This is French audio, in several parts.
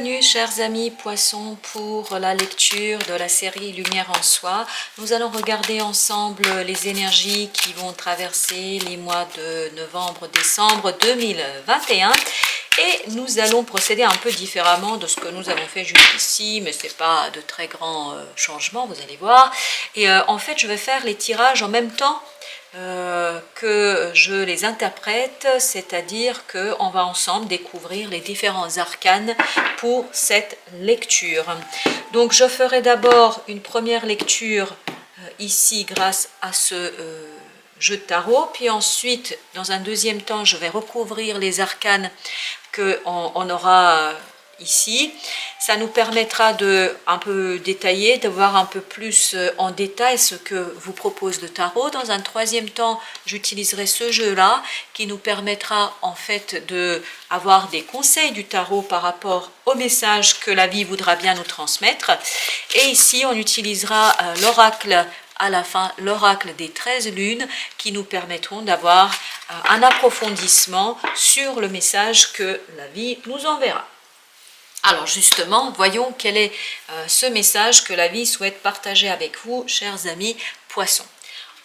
Bienvenue chers amis poissons pour la lecture de la série Lumière en soi. Nous allons regarder ensemble les énergies qui vont traverser les mois de novembre-décembre 2021 et nous allons procéder un peu différemment de ce que nous avons fait jusqu'ici, mais ce n'est pas de très grands changements, vous allez voir. Et en fait je vais faire les tirages en même temps que je les interprète, c'est-à-dire qu'on va ensemble découvrir les différents arcanes pour cette lecture. Donc je ferai d'abord une première lecture ici grâce à ce jeu de tarot, puis ensuite dans un deuxième temps je vais recouvrir les arcanes qu'on aura ici. Ça nous permettra de un peu détailler, de voir un peu plus en détail ce que vous propose le tarot. Dans un troisième temps, j'utiliserai ce jeu-là qui nous permettra en fait de avoir des conseils du tarot par rapport au message que la vie voudra bien nous transmettre. Et ici, on utilisera l'oracle à la fin, l'oracle des 13 lunes qui nous permettront d'avoir un approfondissement sur le message que la vie nous enverra. Alors justement, voyons quel est ce message que la vie souhaite partager avec vous, chers amis poissons.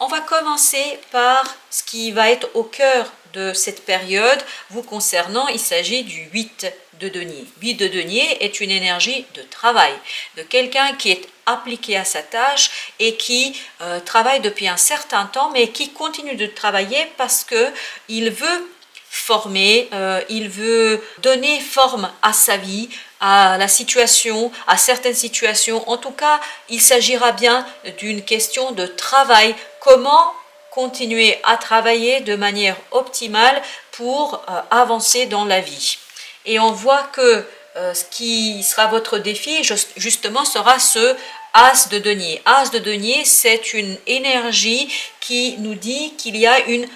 On va commencer par ce qui va être au cœur de cette période vous concernant. Il s'agit du 8 de denier. 8 de denier est une énergie de travail, de quelqu'un qui est appliqué à sa tâche et qui travaille depuis un certain temps, mais qui continue de travailler parce qu'il veut former, il veut donner forme à sa vie, à la situation, à certaines situations. En tout cas, il s'agira bien d'une question de travail. Comment continuer à travailler de manière optimale pour avancer dans la vie. Et on voit que ce qui sera votre défi, justement, sera ce As de denier. As de denier, c'est une énergie qui nous dit qu'il y a une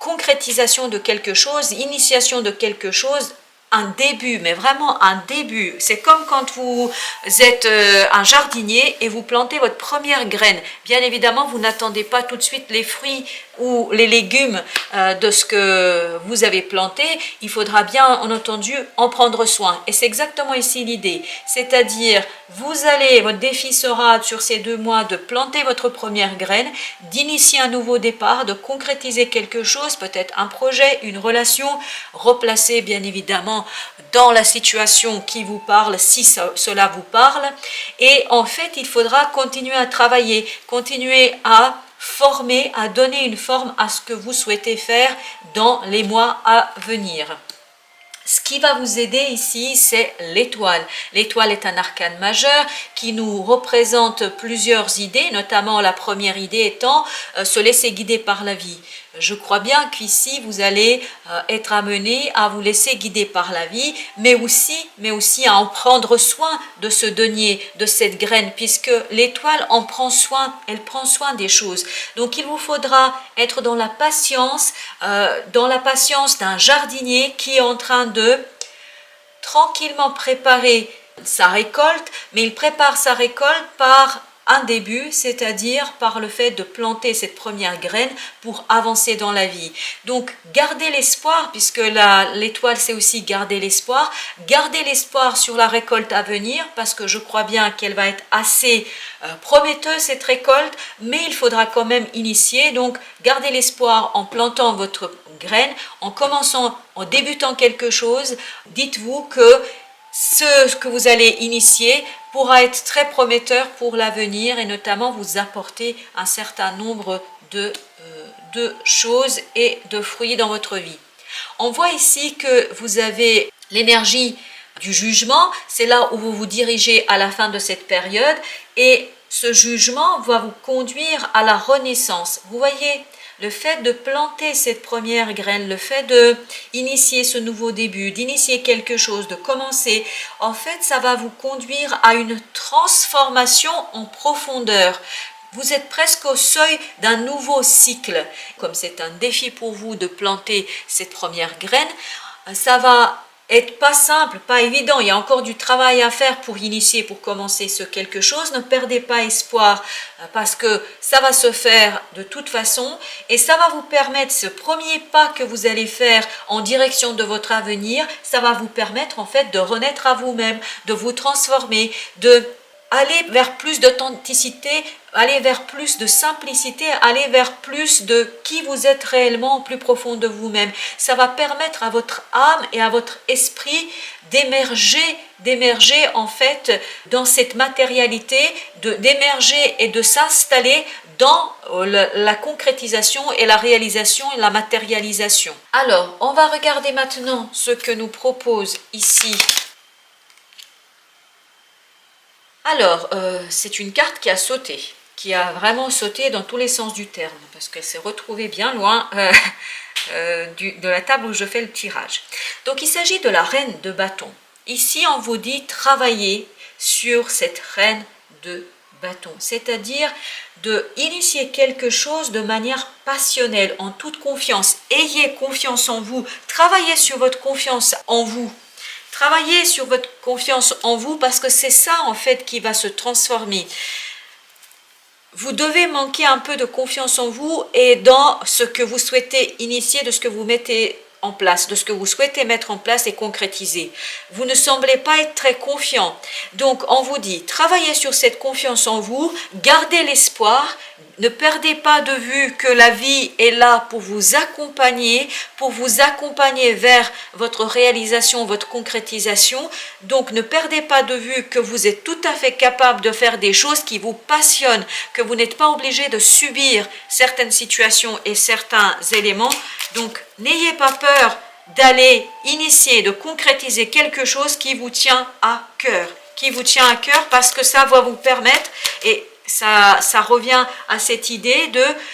concrétisation de quelque chose, initiation de quelque chose, un début, mais vraiment un début. C'est comme quand vous êtes un jardinier et vous plantez votre première graine. Bien évidemment, vous n'attendez pas tout de suite les fruits ou les légumes de ce que vous avez planté. Il faudra bien entendu en prendre soin. Et c'est exactement ici l'idée. C'est-à-dire, votre défi sera sur ces 2 mois de planter votre première graine, d'initier un nouveau départ, de concrétiser quelque chose, peut-être un projet, une relation, replacer bien évidemment dans la situation qui vous parle, si cela vous parle. Et en fait, il faudra continuer à travailler, continuer à former, à donner une forme à ce que vous souhaitez faire dans les mois à venir. Ce qui va vous aider ici, c'est l'étoile. L'étoile est un arcane majeur qui nous représente plusieurs idées, notamment la première idée étant se laisser guider par la vie. Je crois bien qu'ici, vous allez être amené à vous laisser guider par la vie, mais aussi à en prendre soin de ce denier, de cette graine, puisque l'étoile en prend soin, elle prend soin des choses. Donc, il vous faudra être dans la patience d'un jardinier qui est en train de tranquillement préparer sa récolte, mais il prépare sa récolte par un début, c'est-à-dire par le fait de planter cette première graine pour avancer dans la vie. Donc, gardez l'espoir, puisque l'étoile, c'est aussi garder l'espoir. Gardez l'espoir sur la récolte à venir, parce que je crois bien qu'elle va être assez prometteuse, cette récolte, mais il faudra quand même initier. Donc, gardez l'espoir en plantant votre graine, en débutant quelque chose. Dites-vous que ce que vous allez initier pourra être très prometteur pour l'avenir et notamment vous apporter un certain nombre de choses et de fruits dans votre vie. On voit ici que vous avez l'énergie du jugement, c'est là où vous vous dirigez à la fin de cette période et ce jugement va vous conduire à la renaissance. Vous voyez, le fait de planter cette première graine, le fait d'initier ce nouveau début, d'initier quelque chose, de commencer, en fait, ça va vous conduire à une transformation en profondeur. Vous êtes presque au seuil d'un nouveau cycle. Comme c'est un défi pour vous de planter cette première graine, ça va est pas simple, pas évident. Il y a encore du travail à faire pour initier, pour commencer ce quelque chose. Ne perdez pas espoir parce que ça va se faire de toute façon et ça va vous permettre, ce premier pas que vous allez faire en direction de votre avenir, ça va vous permettre en fait de renaître à vous-même, de vous transformer, de aller vers plus d'authenticité, aller vers plus de simplicité, aller vers plus de qui vous êtes réellement au plus profond de vous-même. Ça va permettre à votre âme et à votre esprit d'émerger en fait dans cette matérialité, d'émerger et de s'installer dans la concrétisation et la réalisation et la matérialisation. Alors, on va regarder maintenant ce que nous propose ici. Alors, c'est une carte qui a sauté, qui a vraiment sauté dans tous les sens du terme, parce qu'elle s'est retrouvée bien loin de la table où je fais le tirage. Donc, il s'agit de la reine de bâton. Ici, on vous dit travailler sur cette reine de bâton, c'est-à-dire d'initier quelque chose de manière passionnelle, en toute confiance. Ayez confiance en vous, travaillez sur votre confiance en vous. Travaillez sur votre confiance en vous parce que c'est ça en fait qui va se transformer. Vous devez manquer un peu de confiance en vous et dans ce que vous souhaitez initier, de ce que vous mettez en place, de ce que vous souhaitez mettre en place et concrétiser. Vous ne semblez pas être très confiant. Donc on vous dit, travaillez sur cette confiance en vous, gardez l'espoir, ne perdez pas de vue que la vie est là pour vous accompagner vers votre réalisation, votre concrétisation. Donc ne perdez pas de vue que vous êtes tout à fait capable de faire des choses qui vous passionnent, que vous n'êtes pas obligé de subir certaines situations et certains éléments. Donc n'ayez pas peur d'aller initier, de concrétiser quelque chose qui vous tient à cœur, parce que ça va vous permettre, et ça revient à cette idée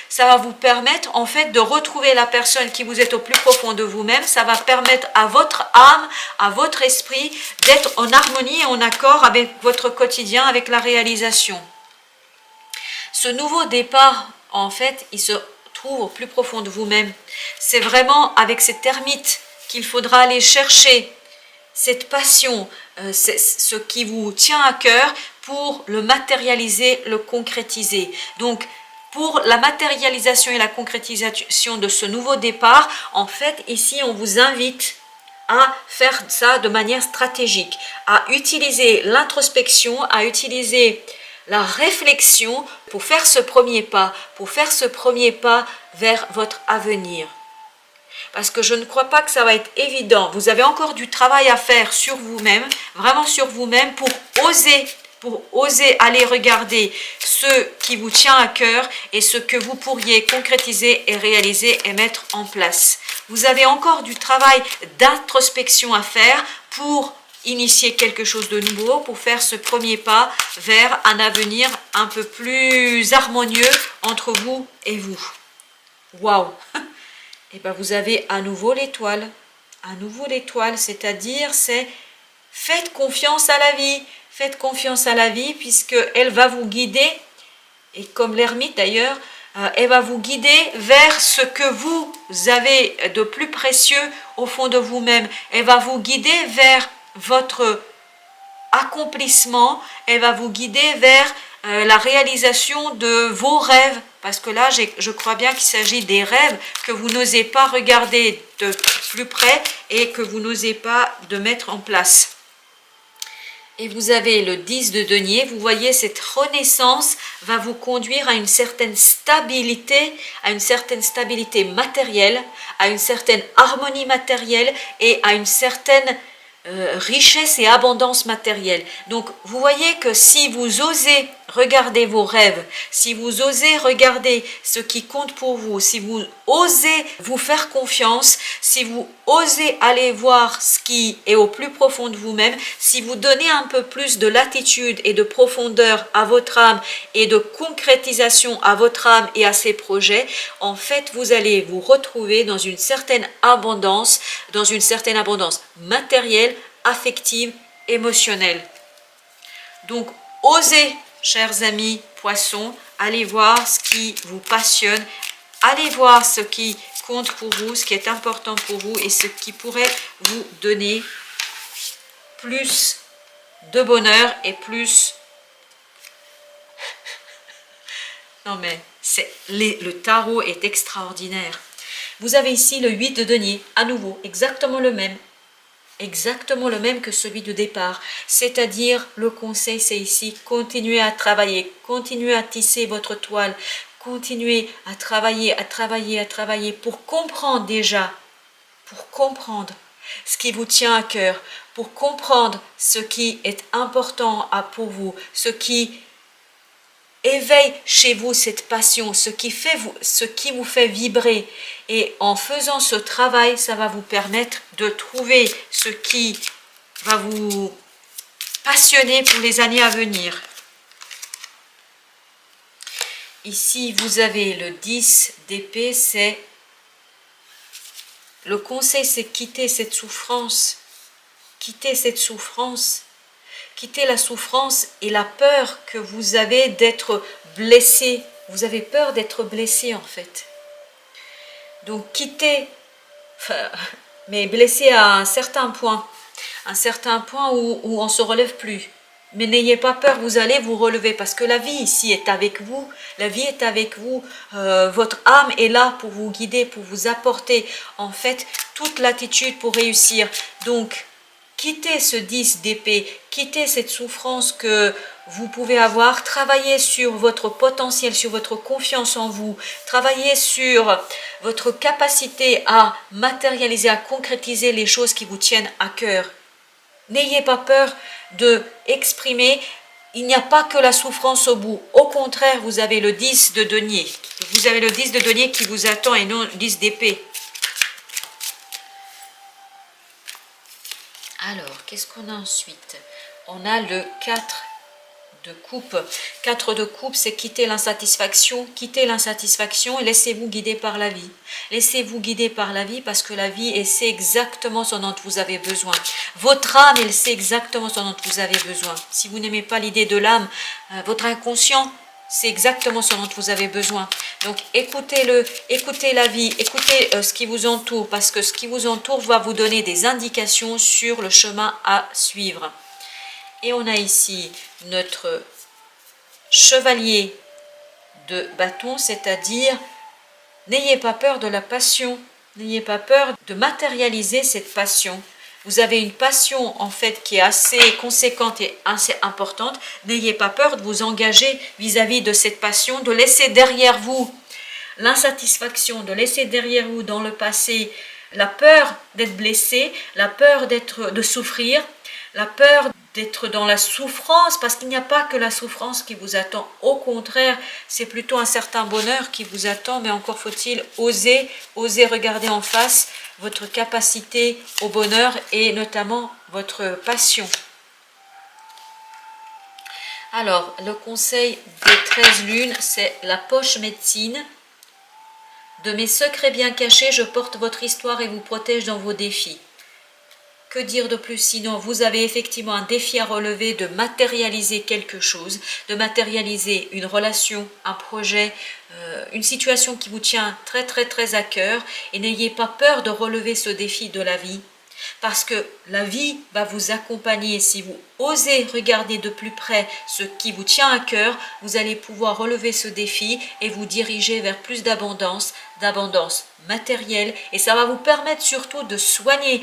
ça va vous permettre en fait de retrouver la personne qui vous êtes au plus profond de vous-même. Ça va permettre à votre âme, à votre esprit d'être en harmonie et en accord avec votre quotidien, avec la réalisation. Ce nouveau départ, en fait, il se trouve au plus profond de vous-même. C'est vraiment avec cette ermite qu'il faudra aller chercher cette passion, ce qui vous tient à cœur pour le matérialiser, le concrétiser. Donc, pour la matérialisation et la concrétisation de ce nouveau départ, en fait, ici, on vous invite à faire ça de manière stratégique, à utiliser l'introspection, à utiliser la réflexion pour faire ce premier pas, vers votre avenir. Parce que je ne crois pas que ça va être évident. Vous avez encore du travail à faire sur vous-même, vraiment sur vous-même, pour oser aller regarder ce qui vous tient à cœur et ce que vous pourriez concrétiser et réaliser et mettre en place. Vous avez encore du travail d'introspection à faire pour initier quelque chose de nouveau, pour faire ce premier pas vers un avenir un peu plus harmonieux entre vous et vous. Waouh! Et bien vous avez à nouveau l'étoile, c'est-à-dire faites confiance à la vie, puisqu'elle va vous guider, et comme l'ermite d'ailleurs, elle va vous guider vers ce que vous avez de plus précieux au fond de vous-même. Elle va vous guider vers votre accomplissement, elle va vous guider vers la réalisation de vos rêves, parce que là, je crois bien qu'il s'agit des rêves que vous n'osez pas regarder de plus près et que vous n'osez pas de mettre en place. Et vous avez le 10 de denier, vous voyez cette renaissance va vous conduire à une certaine stabilité matérielle, à une certaine harmonie matérielle et à une certaine richesse et abondance matérielle. Donc vous voyez que si vous osez regarder vos rêves, si vous osez regarder ce qui compte pour vous, si vous osez vous faire confiance, si vous osez aller voir ce qui est au plus profond de vous-même, si vous donnez un peu plus de latitude et de profondeur à votre âme et de concrétisation à votre âme et à ses projets, en fait vous allez vous retrouver dans une certaine abondance matérielle, affective, émotionnelle. Donc osez, chers amis poissons, allez voir ce qui vous passionne, allez voir ce qui compte pour vous, ce qui est important pour vous et ce qui pourrait vous donner plus de bonheur et plus... Non mais le tarot est extraordinaire. Vous avez ici le 8 de denier, à nouveau, exactement le même que celui de départ. C'est-à-dire, le conseil c'est ici, continuez à travailler, continuez à tisser votre toile, continuez à travailler pour comprendre déjà, pour comprendre ce qui vous tient à cœur, pour comprendre ce qui est important pour vous, ce qui éveille chez vous cette passion, ce qui vous fait vibrer. Et en faisant ce travail, ça va vous permettre de trouver ce qui va vous passionner pour les années à venir. Ici, vous avez le 10 d'épée, c'est le conseil, c'est quitter cette souffrance. Quitter cette souffrance. Quitter la souffrance et la peur que vous avez d'être blessé. Vous avez peur d'être blessé en fait. Donc quittez, mais blessé à un certain point où on ne se relève plus. Mais n'ayez pas peur, vous allez vous relever parce que la vie ici est avec vous. La vie est avec vous. Votre âme est là pour vous guider, pour vous apporter en fait toute l'attitude pour réussir. Donc, quittez ce 10 d'épée, quittez cette souffrance que vous pouvez avoir, travaillez sur votre potentiel, sur votre confiance en vous, travaillez sur votre capacité à matérialiser, à concrétiser les choses qui vous tiennent à cœur. N'ayez pas peur de exprimer, il n'y a pas que la souffrance au bout. Au contraire, vous avez le 10 de denier. Vous avez le 10 de denier qui vous attend et non le 10 d'épée. Alors, qu'est-ce qu'on a ensuite? On a le 4 de coupe. 4 de coupe, c'est quitter l'insatisfaction et laissez-vous guider par la vie. Laissez-vous guider par la vie parce que la vie, elle sait exactement ce dont vous avez besoin. Votre âme, elle sait exactement ce dont vous avez besoin. Si vous n'aimez pas l'idée de l'âme, votre inconscient, c'est exactement ce dont vous avez besoin. Donc écoutez-le, écoutez la vie, écoutez ce qui vous entoure, parce que ce qui vous entoure va vous donner des indications sur le chemin à suivre. Et on a ici notre chevalier de bâton, c'est-à-dire n'ayez pas peur de la passion, n'ayez pas peur de matérialiser cette passion. Vous avez une passion en fait qui est assez conséquente et assez importante. N'ayez pas peur de vous engager vis-à-vis de cette passion, de laisser derrière vous l'insatisfaction, de laisser derrière vous dans le passé la peur d'être blessé, la peur de souffrir, la peur d'être dans la souffrance, parce qu'il n'y a pas que la souffrance qui vous attend. Au contraire, c'est plutôt un certain bonheur qui vous attend, mais encore faut-il oser regarder en face votre capacité au bonheur et notamment votre passion. Alors, le conseil des 13 lunes, c'est la poche médecine. De mes secrets bien cachés, je porte votre histoire et vous protège dans vos défis. Que dire de plus sinon, vous avez effectivement un défi à relever de matérialiser quelque chose, de matérialiser une relation, un projet, une situation qui vous tient très très très à cœur, et n'ayez pas peur de relever ce défi de la vie, parce que la vie va vous accompagner. Si vous osez regarder de plus près ce qui vous tient à cœur, vous allez pouvoir relever ce défi et vous diriger vers plus d'abondance matérielle, et ça va vous permettre surtout de soigner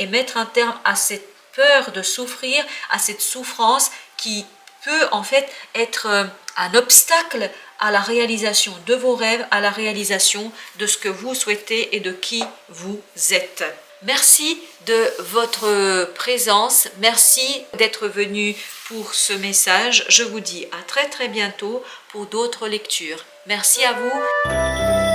et mettre un terme à cette peur de souffrir, à cette souffrance qui peut en fait être un obstacle à la réalisation de vos rêves, à la réalisation de ce que vous souhaitez et de qui vous êtes. Merci de votre présence, merci d'être venu pour ce message. Je vous dis à très très bientôt pour d'autres lectures. Merci à vous.